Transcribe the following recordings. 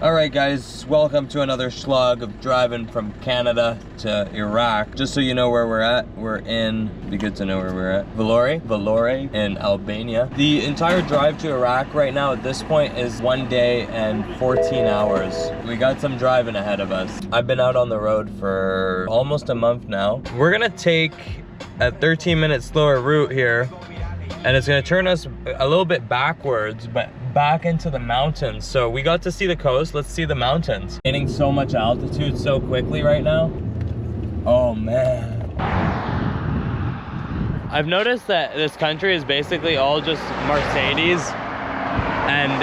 Alright guys, welcome to another SHLOG of driving from Canada to Iraq. Just so you know where we're at, we're in, be good to know where we're at, Vlore in Albania. The entire drive to Iraq right now at this point is 1 day and 14 hours. We got some driving ahead of us. I've been out on the road for almost a month now. We're gonna take a 13-minute slower route here, and it's gonna turn us a little bit backwards, but back into the mountains. So we got to see the coast, let's see the mountains. Gaining so much altitude so quickly right now. Oh man. I've noticed that this country is basically all just Mercedes and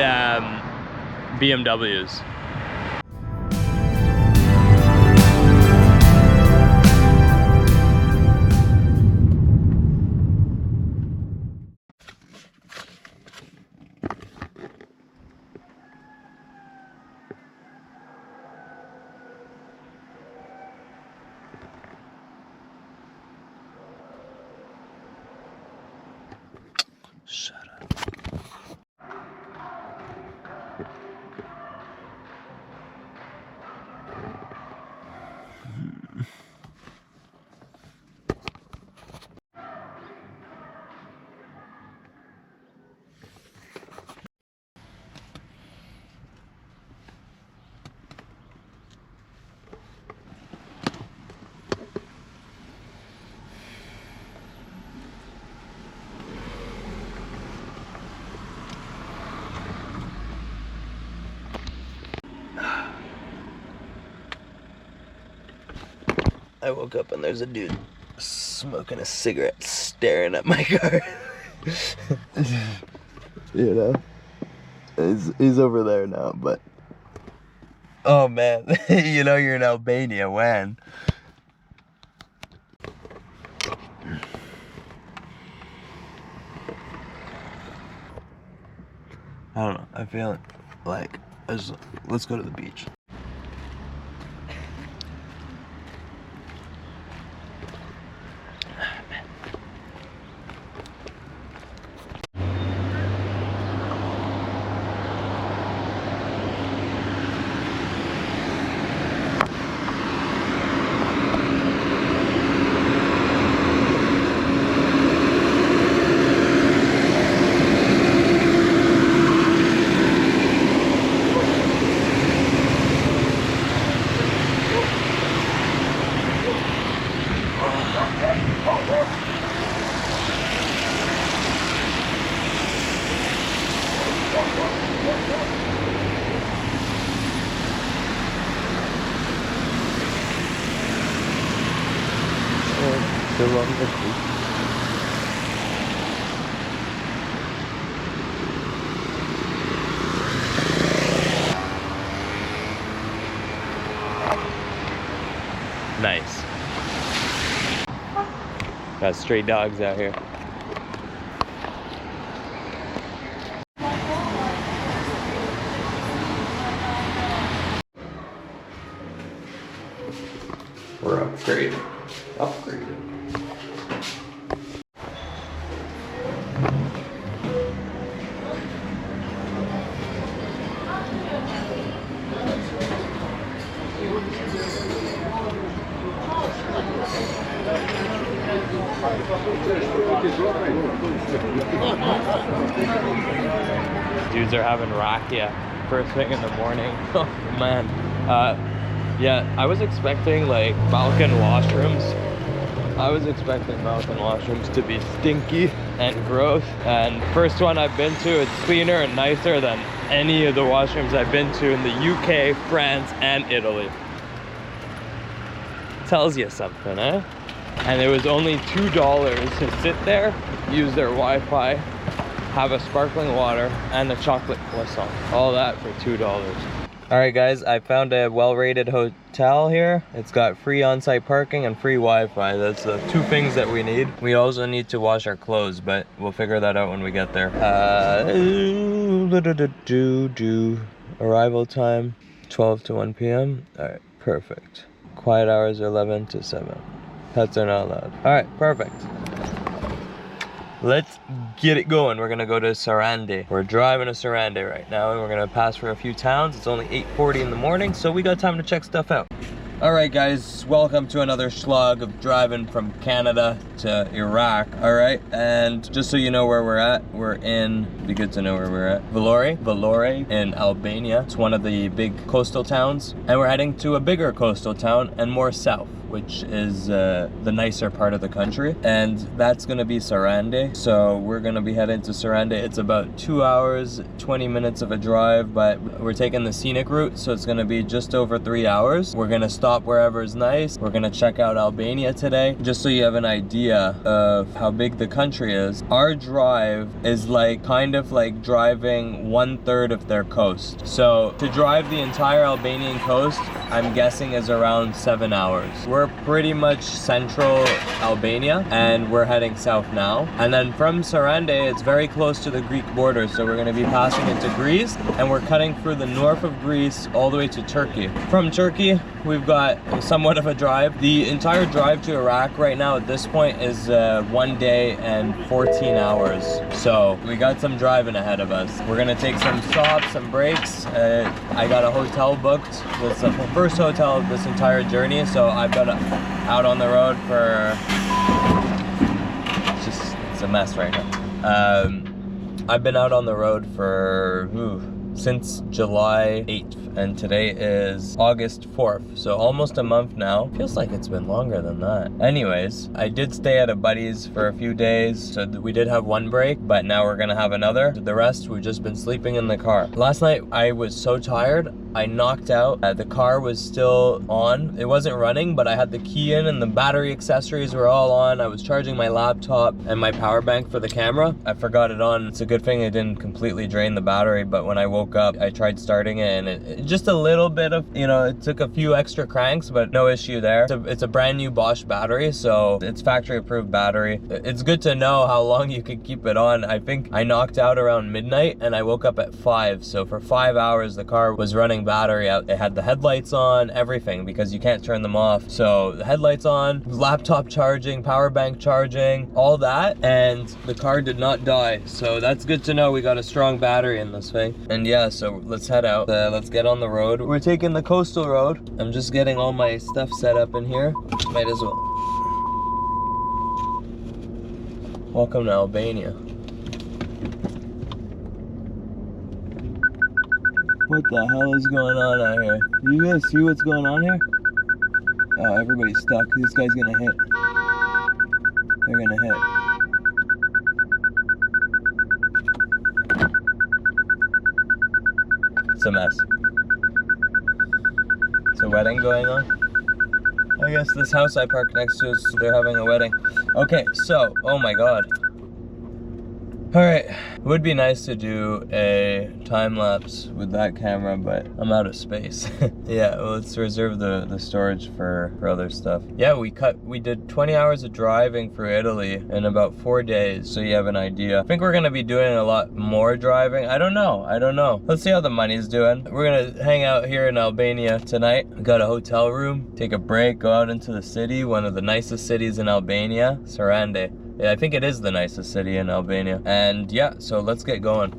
BMWs. Shut up. I woke up and there's a dude smoking a cigarette staring at my car. You know? He's over there now, but... Oh man, you know you're in Albania when? I don't know, I feel like, let's go to the beach. Nice. Got stray dogs out here. We're upgraded. Dudes are having rakia first thing in the morning. Oh man. Yeah, I was expecting like Balkan washrooms. I was expecting Balkan washrooms to be stinky and gross. And first one I've been to, it's cleaner and nicer than any of the washrooms I've been to in the UK, France, and Italy. Tells you something, eh? And it was only $2 to sit there, use their Wi-Fi, have a sparkling water, and a chocolate croissant. All that for $2. Alright guys, I found a well-rated hotel here. It's got free on-site parking and free Wi-Fi. That's the two things that we need. We also need to wash our clothes, but we'll figure that out when we get there. Arrival time, 12 to 1 p.m. Alright, perfect. Quiet hours are 11 to 7. Pets are not allowed. Alright, perfect. let's get it going. We're gonna go to Sarande. We're driving to Sarande right now, and we're gonna pass for a few towns. It's only 8:40 in the morning, so we got time to check stuff out. All right, guys, welcome to another SHLOG of driving from Canada to Iraq. All right, and just so you know where we're at, we're in, be good to know where we're at, Vlore in Albania. It's one of the big coastal towns, and we're heading to a bigger coastal town and more south, which is the nicer part of the country, and that's gonna be Sarande. So we're gonna be heading to Sarande. It's about 2 hours, 20 minutes of a drive, but we're taking the scenic route, so it's gonna be just over 3 hours. We're gonna stop wherever is nice. We're gonna check out Albania today, just so you have an idea of how big the country is. Our drive is like kind of like driving 1/3 of their coast. So to drive the entire Albanian coast, I'm guessing is around 7 hours. We're pretty much central Albania, and we're heading south now. And then from Sarande, it's very close to the Greek border, so we're gonna be passing into Greece, and we're cutting through the north of Greece all the way to Turkey. From Turkey, we've got somewhat of a drive. The entire drive to Iraq right now at this point is 1 day and 14 hours. So we got some driving ahead of us. We're gonna take some stops, some breaks. I got a hotel booked. It's the first hotel of this entire journey, so I've got out on the road for, it's a mess right now. I've been out on the road for since July 8th, and today is August 4th, so almost a month now. Feels like it's been longer than that. Anyways, I did stay at a buddy's for a few days, so we did have one break, but now we're gonna have another. The rest, we've just been sleeping in the car. Last night, I was so tired, I knocked out. The car was still on. It wasn't running, but I had the key in and the battery accessories were all on. I was charging my laptop and my power bank for the camera. I forgot it on. It's a good thing it didn't completely drain the battery, but when I woke up, I tried starting it, and it just a little bit of, it took a few extra cranks, but no issue there. It's a brand new Bosch battery, so it's factory approved battery. It's good to know how long you can keep it on. I think I knocked out around midnight and I woke up at 5, so for 5 hours the car was running battery out. It had the headlights on, everything, because you can't turn them off. So the headlights on, laptop charging, power bank charging, all that, and the car did not die. So that's good to know. We got a strong battery in this thing. And yeah, so let's head out. Let's get on the road. We're taking the coastal road. I'm just getting all my stuff set up in here. Might as well. Welcome to Albania. What the hell is going on out here? You guys see what's going on here? Oh, everybody's stuck. This guy's gonna hit. They're gonna hit. It's a mess. It's a wedding going on. I guess this house I parked next to, they're having a wedding. Okay, so, oh my god. Alright, it would be nice to do a time-lapse with that camera, but I'm out of space. Yeah, well, let's reserve the storage for other stuff. Yeah, we did 20 hours of driving through Italy in about 4 days, so you have an idea. I think we're gonna be doing a lot more driving. I don't know. Let's see how the money's doing. We're gonna hang out here in Albania tonight. We got a hotel room, take a break, go out into the city, one of the nicest cities in Albania, Sarande. Yeah, I think it is the nicest city in Albania. And yeah, so let's get going.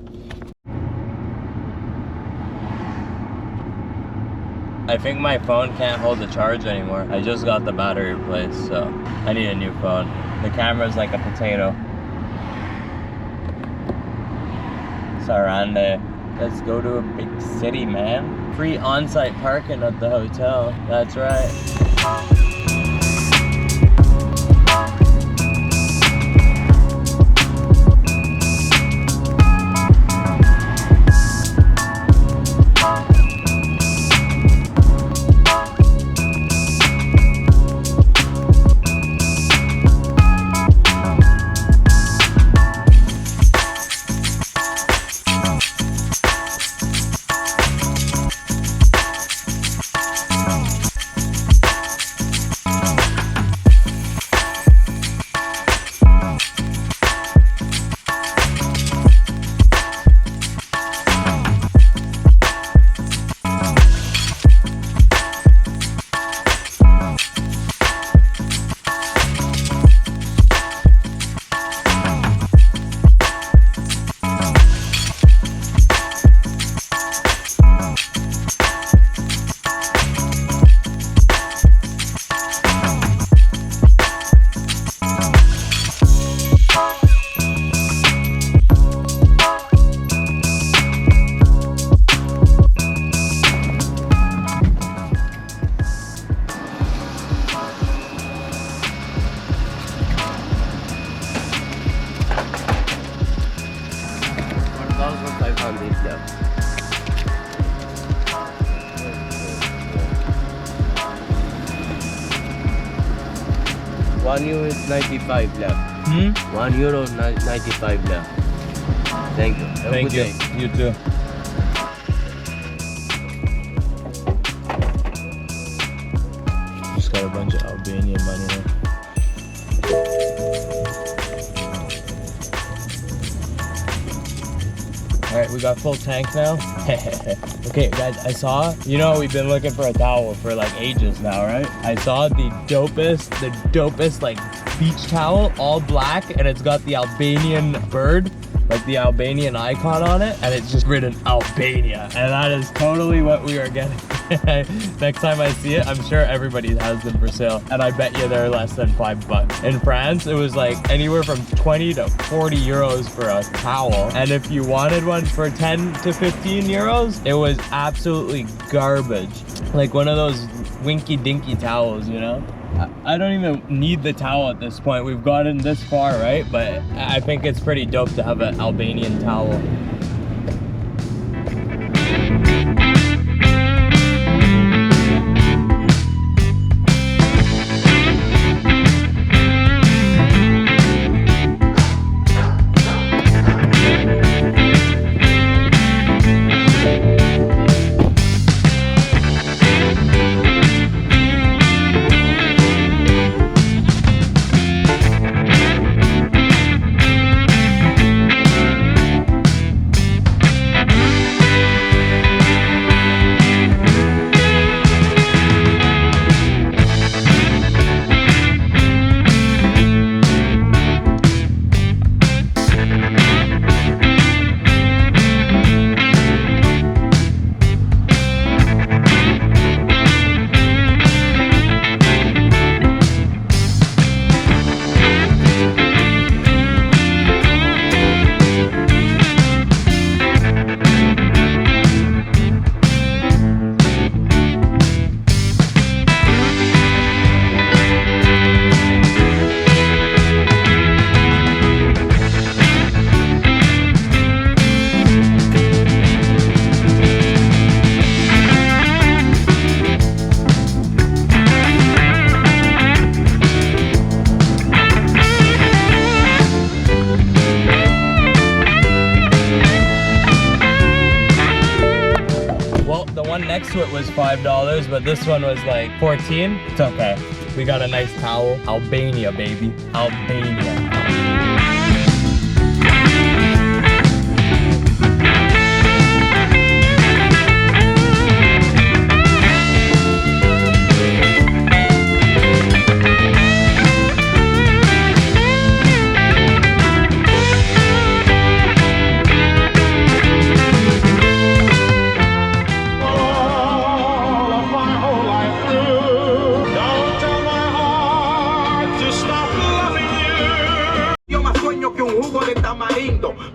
I think my phone can't hold the charge anymore. I just got the battery replaced, so I need a new phone. The camera's like a potato. Sarande. Let's go to a big city, man. Free on-site parking at the hotel. That's right. 100 left. €1 is 95 left. €1 95 left. Thank you. Have a Thank good you. day. You too. Just got a bunch of Albanian money here. Alright, we got full tank now. Okay, guys, I saw, you know, we've been looking for a towel for like ages now, right? I saw the dopest like beach towel, all black, and it's got the Albanian bird, like the Albanian icon on it, and it's just written Albania, and that is totally what we are getting. Next time I see it, I'm sure everybody has them for sale, and I bet you they're less than $5. In France, it was like anywhere from 20 to 40 euros for a towel, and if you wanted one for 10 to 15 euros, it was absolutely garbage. Like one of those winky dinky towels, you know? I don't even need the towel at this point. We've gotten this far, right? But I think it's pretty dope to have an Albanian towel. Next to it was $5, but this one was like 14. It's okay. We got a nice towel. Albania, baby. Albania.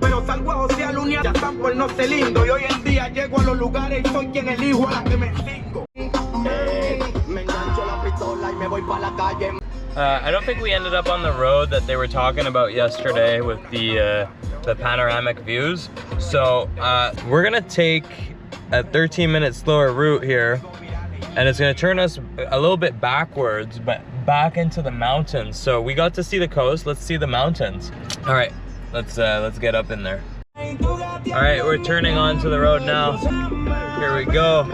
Pero salgo a josear uñas, ya están por no ser lindo. Y hoy en día llego a los lugares y soy quien elijo a la que me cingo. Me engancho la pistola y me voy pa' la calle. I don't think we ended up on the road that they were talking about yesterday with the panoramic views. So we're gonna take a 13-minute slower route here, and it's gonna turn us a little bit backwards, but back into the mountains. So we got to see the coast. Let's see the mountains. All right. Let's get up in there. All right, we're turning onto the road now. Here we go.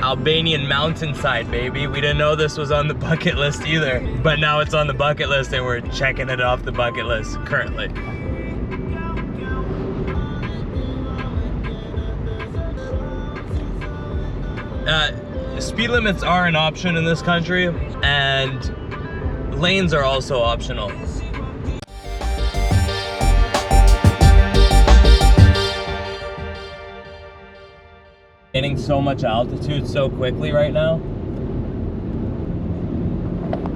Albanian mountainside, baby. We didn't know this was on the bucket list either, but now it's on the bucket list and we're checking it off the bucket list currently. Speed limits are an option in this country, and lanes are also optional. Getting so much altitude so quickly right now.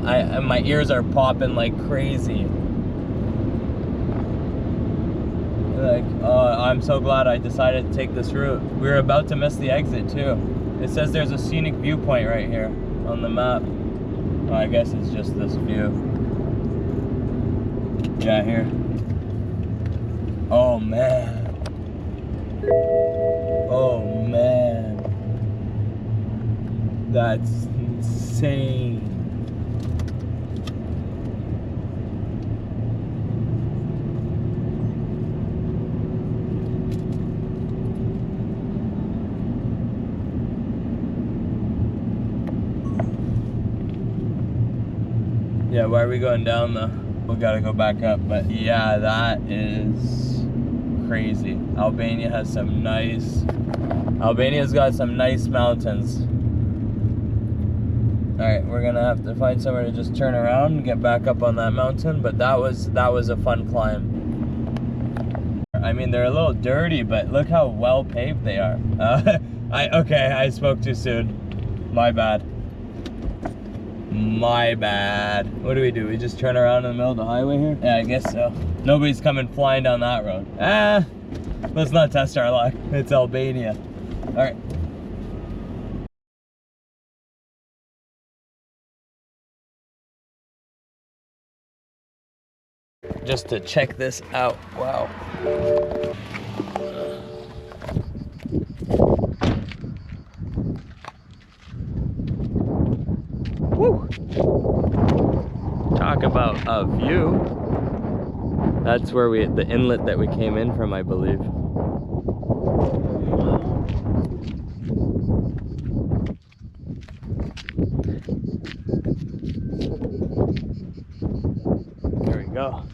My ears are popping like crazy. Like, I'm so glad I decided to take this route. We were about to miss the exit too. It says there's a scenic viewpoint right here on the map. Oh, I guess it's just this view. Yeah, here. Oh man. That's insane. Yeah, why are we going down though? We gotta go back up, but yeah, that is crazy. Albania's got some nice mountains. All right, we're gonna have to find somewhere to just turn around and get back up on that mountain, but that was a fun climb. I mean, they're a little dirty, but look how well paved they are. I spoke too soon. My bad. My bad. What do? We just turn around in the middle of the highway here? Yeah, I guess so. Nobody's coming flying down that road. Let's not test our luck. It's Albania. All right. Just to check this out. Wow. Woo! Talk about a view. That's where the inlet that we came in from, I believe. There we go.